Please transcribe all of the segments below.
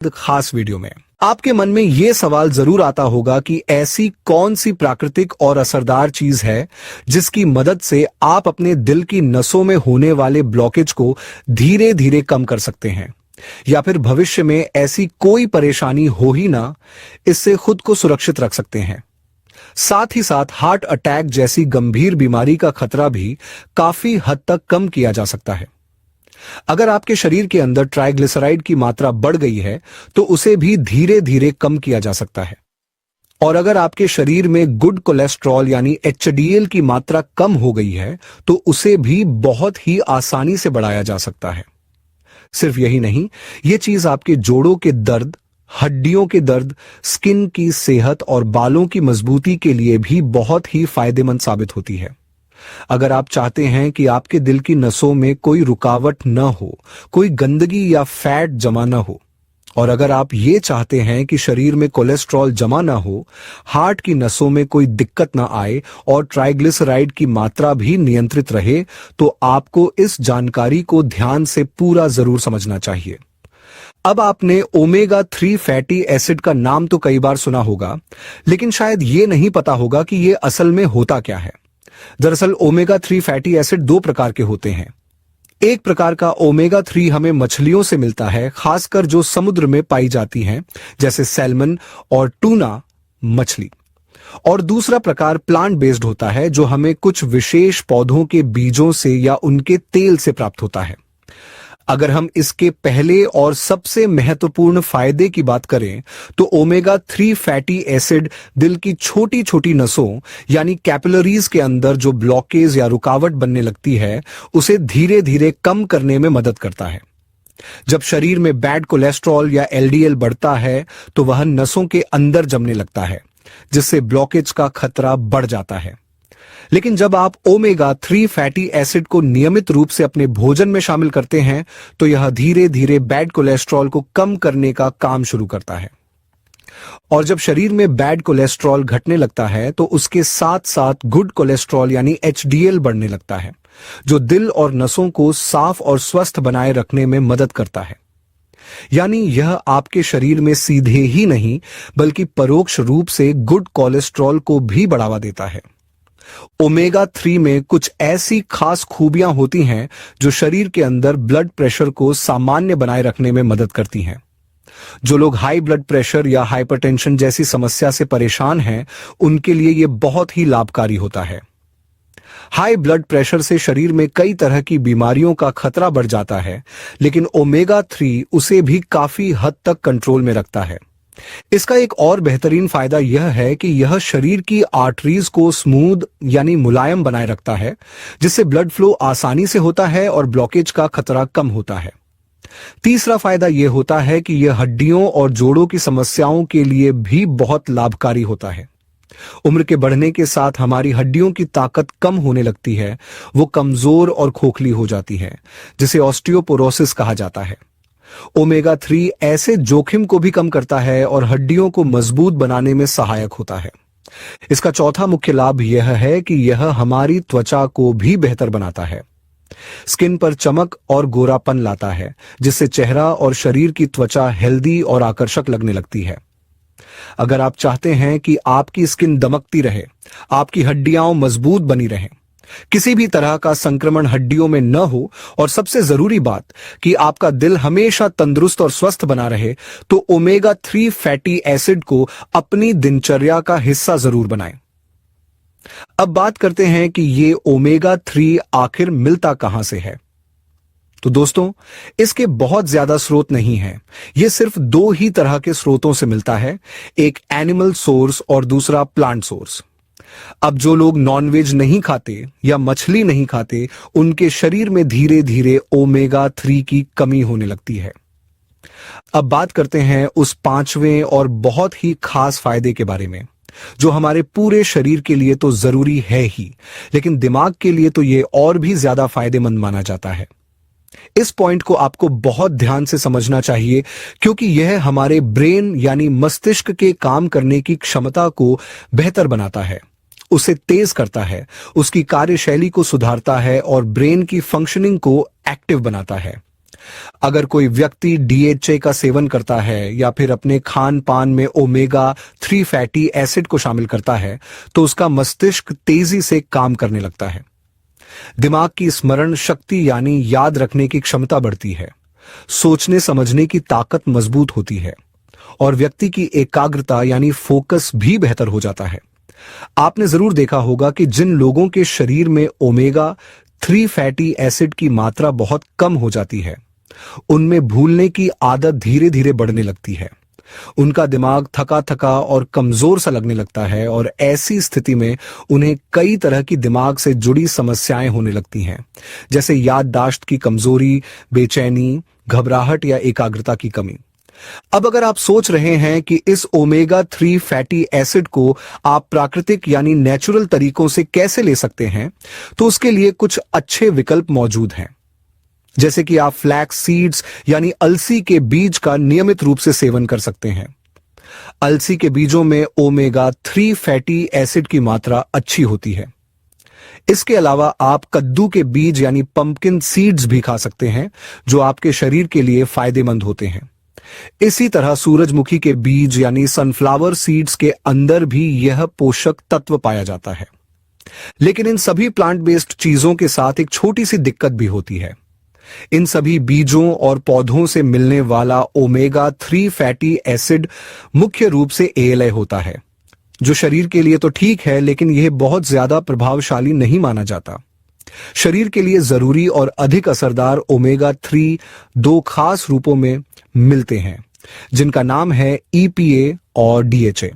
खास वीडियो में आपके मन में यह सवाल जरूर आता होगा कि ऐसी कौन सी प्राकृतिक और असरदार चीज है जिसकी मदद से आप अपने दिल की नसों में होने वाले ब्लॉकेज को धीरे धीरे कम कर सकते हैं, या फिर भविष्य में ऐसी कोई परेशानी हो ही ना, इससे खुद को सुरक्षित रख सकते हैं। साथ ही साथ हार्ट अटैक जैसी गंभीर बीमारी का खतरा भी काफी हद तक कम किया जा सकता है। अगर आपके शरीर के अंदर ट्राइग्लिसराइड की मात्रा बढ़ गई है तो उसे भी धीरे धीरे कम किया जा सकता है। और अगर आपके शरीर में गुड कोलेस्ट्रॉल यानी एचडीएल की मात्रा कम हो गई है तो उसे भी बहुत ही आसानी से बढ़ाया जा सकता है। सिर्फ यही नहीं, यह चीज आपके जोड़ों के दर्द, हड्डियों के दर्द, स्किन की सेहत और बालों की मजबूती के लिए भी बहुत ही फायदेमंद साबित होती है। अगर आप चाहते हैं कि आपके दिल की नसों में कोई रुकावट न हो, कोई गंदगी या फैट जमा न हो, और अगर आप ये चाहते हैं कि शरीर में कोलेस्ट्रॉल जमा ना हो, हार्ट की नसों में कोई दिक्कत ना आए और ट्राइग्लिसराइड की मात्रा भी नियंत्रित रहे, तो आपको इस जानकारी को ध्यान से पूरा जरूर समझना चाहिए। अब आपने ओमेगा 3 फैटी एसिड का नाम तो कई बार सुना होगा, लेकिन शायद ये नहीं पता होगा कि ये असल में होता क्या है। दरअसल ओमेगा 3 फैटी एसिड दो प्रकार के होते हैं। एक प्रकार का ओमेगा 3 हमें मछलियों से मिलता है, खासकर जो समुद्र में पाई जाती हैं, जैसे सैल्मन और टूना मछली। और दूसरा प्रकार प्लांट बेस्ड होता है, जो हमें कुछ विशेष पौधों के बीजों से या उनके तेल से प्राप्त होता है। अगर हम इसके पहले और सबसे महत्वपूर्ण फायदे की बात करें तो ओमेगा 3 फैटी एसिड दिल की छोटी छोटी नसों यानी कैपिलरीज के अंदर जो ब्लॉकेज या रुकावट बनने लगती है, उसे धीरे धीरे कम करने में मदद करता है। जब शरीर में बैड कोलेस्ट्रॉल या एलडीएल बढ़ता है तो वह नसों के अंदर जमने लगता है, जिससे ब्लॉकेज का खतरा बढ़ जाता है। लेकिन जब आप ओमेगा 3 फैटी एसिड को नियमित रूप से अपने भोजन में शामिल करते हैं तो यह धीरे धीरे बैड कोलेस्ट्रॉल को कम करने का काम शुरू करता है। और जब शरीर में बैड कोलेस्ट्रॉल घटने लगता है तो उसके साथ साथ गुड कोलेस्ट्रॉल यानी एचडीएल बढ़ने लगता है, जो दिल और नसों को साफ और स्वस्थ बनाए रखने में मदद करता है। यानी यह आपके शरीर में सीधे ही नहीं बल्कि परोक्ष रूप से गुड कोलेस्ट्रॉल को भी बढ़ावा देता है। ओमेगा 3 में कुछ ऐसी खास खूबियां होती हैं जो शरीर के अंदर ब्लड प्रेशर को सामान्य बनाए रखने में मदद करती हैं। जो लोग हाई ब्लड प्रेशर या हाइपरटेंशन जैसी समस्या से परेशान हैं, उनके लिए यह बहुत ही लाभकारी होता है। हाई ब्लड प्रेशर से शरीर में कई तरह की बीमारियों का खतरा बढ़ जाता है, लेकिन ओमेगा 3 उसे भी काफी हद तक कंट्रोल में रखता है। इसका एक और बेहतरीन फायदा यह है कि यह शरीर की आर्टरीज को स्मूथ यानी मुलायम बनाए रखता है, जिससे ब्लड फ्लो आसानी से होता है और ब्लॉकेज का खतरा कम होता है। तीसरा फायदा यह होता है कि यह हड्डियों और जोड़ों की समस्याओं के लिए भी बहुत लाभकारी होता है। उम्र के बढ़ने के साथ हमारी हड्डियों की ताकत कम होने लगती है, वो कमजोर और खोखली हो जाती है, जिसे ऑस्टियोपोरोसिस कहा जाता है। ओमेगा 3 ऐसे जोखिम को भी कम करता है और हड्डियों को मजबूत बनाने में सहायक होता है। इसका चौथा मुख्य लाभ यह है कि यह हमारी त्वचा को भी बेहतर बनाता है। स्किन पर चमक और गोरापन लाता है, जिससे चेहरा और शरीर की त्वचा हेल्दी और आकर्षक लगने लगती है। अगर आप चाहते हैं कि आपकी स्किन दमकती रहे, आपकी हड्डियां मजबूत बनी रहें, किसी भी तरह का संक्रमण हड्डियों में न हो, और सबसे जरूरी बात कि आपका दिल हमेशा तंदुरुस्त और स्वस्थ बना रहे, तो ओमेगा 3 फैटी एसिड को अपनी दिनचर्या का हिस्सा जरूर बनाएं। अब बात करते हैं कि ये ओमेगा 3 आखिर मिलता कहां से है। तो दोस्तों, इसके बहुत ज्यादा स्रोत नहीं हैं। यह सिर्फ दो ही तरह के स्रोतों से मिलता है, एक एनिमल सोर्स और दूसरा प्लांट सोर्स। अब जो लोग नॉनवेज नहीं खाते या मछली नहीं खाते, उनके शरीर में धीरे धीरे ओमेगा 3 की कमी होने लगती है। अब बात करते हैं उस पांचवें और बहुत ही खास फायदे के बारे में, जो हमारे पूरे शरीर के लिए तो जरूरी है ही, लेकिन दिमाग के लिए तो यह और भी ज्यादा फायदेमंद माना जाता है। इस पॉइंट को आपको बहुत ध्यान से समझना चाहिए, क्योंकि यह हमारे ब्रेन यानी मस्तिष्क के काम करने की क्षमता को बेहतर बनाता है, उसे तेज करता है, उसकी कार्यशैली को सुधारता है और ब्रेन की फंक्शनिंग को एक्टिव बनाता है। अगर कोई व्यक्ति डीएचए का सेवन करता है या फिर अपने खान पान में ओमेगा 3 फैटी एसिड को शामिल करता है तो उसका मस्तिष्क तेजी से काम करने लगता है। दिमाग की स्मरण शक्ति यानी याद रखने की क्षमता बढ़ती है, सोचने समझने की ताकत मजबूत होती है और व्यक्ति की एकाग्रता यानी फोकस भी बेहतर हो जाता है। आपने जरूर देखा होगा कि जिन लोगों के शरीर में ओमेगा 3 फैटी एसिड की मात्रा बहुत कम हो जाती है, उनमें भूलने की आदत धीरे धीरे बढ़ने लगती है। उनका दिमाग थका थका और कमजोर सा लगने लगता है और ऐसी स्थिति में उन्हें कई तरह की दिमाग से जुड़ी समस्याएं होने लगती हैं, जैसे याददाश्त की कमजोरी, बेचैनी, घबराहट या एकाग्रता की कमी। अब अगर आप सोच रहे हैं कि इस ओमेगा 3 फैटी एसिड को आप प्राकृतिक यानी नेचुरल तरीकों से कैसे ले सकते हैं, तो उसके लिए कुछ अच्छे विकल्प मौजूद हैं। जैसे कि आप फ्लैक्स सीड्स यानी अलसी के बीज का नियमित रूप से सेवन कर सकते हैं। अलसी के बीजों में ओमेगा 3 फैटी एसिड की मात्रा अच्छी होती है। इसके अलावा आप कद्दू के बीज यानी पंपकिन सीड्स भी खा सकते हैं, जो आपके शरीर के लिए फायदेमंद होते हैं। इसी तरह सूरजमुखी के बीज यानी सनफ्लावर सीड्स के अंदर भी यह पोषक तत्व पाया जाता है। लेकिन इन सभी प्लांट बेस्ड चीजों के साथ एक छोटी सी दिक्कत भी होती है। इन सभी बीजों और पौधों से मिलने वाला ओमेगा 3 फैटी एसिड मुख्य रूप से ALA होता है, जो शरीर के लिए तो ठीक है, लेकिन यह बहुत ज्यादा प्रभावशाली नहीं माना जाता। शरीर के लिए जरूरी और अधिक असरदार ओमेगा 3 दो खास रूपों में मिलते हैं, जिनका नाम है EPA और DHA।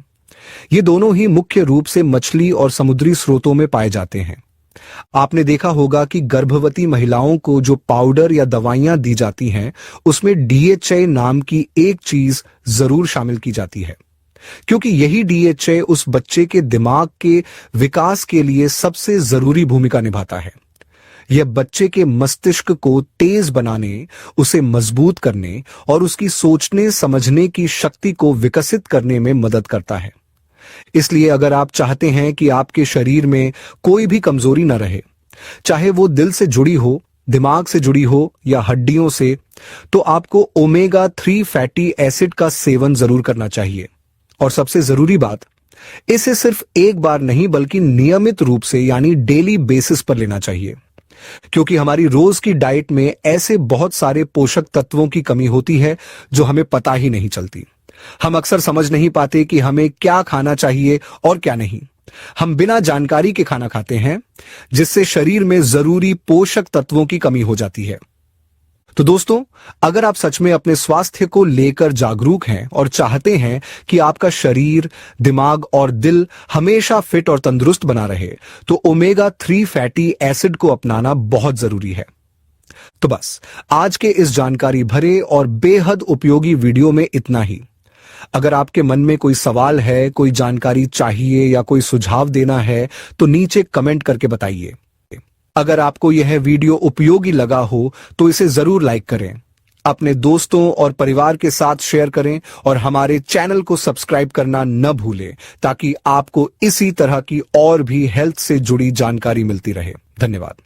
ये दोनों ही मुख्य रूप से मछली और समुद्री स्रोतों में पाए जाते हैं। आपने देखा होगा कि गर्भवती महिलाओं को जो पाउडर या दवाइयां दी जाती हैं, उसमें DHA नाम की एक चीज जरूर शामिल की जाती है, क्योंकि यही DHA उस बच्चे के दिमाग के विकास के लिए सबसे जरूरी भूमिका निभाता है। यह बच्चे के मस्तिष्क को तेज बनाने, उसे मजबूत करने और उसकी सोचने समझने की शक्ति को विकसित करने में मदद करता है। इसलिए अगर आप चाहते हैं कि आपके शरीर में कोई भी कमजोरी न रहे, चाहे वो दिल से जुड़ी हो, दिमाग से जुड़ी हो या हड्डियों से, तो आपको ओमेगा 3 फैटी एसिड का सेवन जरूर करना चाहिए। और सबसे जरूरी बात, इसे सिर्फ एक बार नहीं बल्कि नियमित रूप से यानी डेली बेसिस पर लेना चाहिए, क्योंकि हमारी रोज की डाइट में ऐसे बहुत सारे पोषक तत्वों की कमी होती है जो हमें पता ही नहीं चलती। हम अक्सर समझ नहीं पाते कि हमें क्या खाना चाहिए और क्या नहीं। हम बिना जानकारी के खाना खाते हैं, जिससे शरीर में जरूरी पोषक तत्वों की कमी हो जाती है। तो दोस्तों, अगर आप सच में अपने स्वास्थ्य को लेकर जागरूक हैं और चाहते हैं कि आपका शरीर, दिमाग और दिल हमेशा फिट और तंदुरुस्त बना रहे, तो ओमेगा 3 फैटी एसिड को अपनाना बहुत जरूरी है। तो बस आज के इस जानकारी भरे और बेहद उपयोगी वीडियो में इतना ही। अगर आपके मन में कोई सवाल है, कोई जानकारी चाहिए या कोई सुझाव देना है, तो नीचे कमेंट करके बताइए। अगर आपको यह वीडियो उपयोगी लगा हो तो इसे जरूर लाइक करें, अपने दोस्तों और परिवार के साथ शेयर करें और हमारे चैनल को सब्सक्राइब करना न भूलें, ताकि आपको इसी तरह की और भी हेल्थ से जुड़ी जानकारी मिलती रहे। धन्यवाद।